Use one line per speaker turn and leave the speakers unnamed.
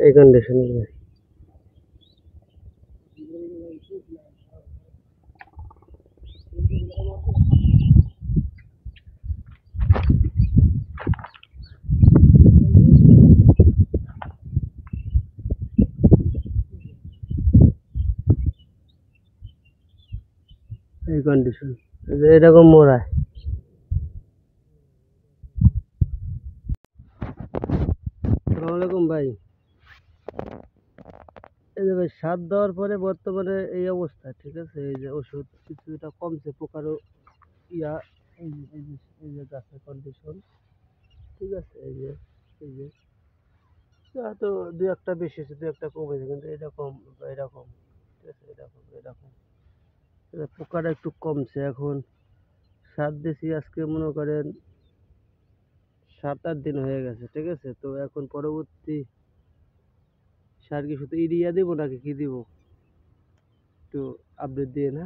এই কন্ডিশনে এই কন্ডিশন এরকম মোড়ায়। আসসালামু আলাইকুম ভাই। এই যে ভাই সার দেওয়ার পরে বর্তমানে এই অবস্থা, ঠিক আছে। এই যে ওষুধ কিছুটা কমছে, পোকারও ইয়া এই যে গাছের কন্ডিশন, ঠিক আছে। এই যে তো দুই একটা বেশি আছে, দুই একটা কমেছে, কিন্তু এরকম এরকম, ঠিক আছে, এরকম পোকাটা একটু কমছে। এখন সার দিছি আজকে মনে করেন 7-8 দিন হয়ে গেছে, ঠিক আছে। তো এখন পরবর্তী সার কি শুধু ইউরিয়া দিব নাকি কি দিব, একটু আপডেট দিয়ে না।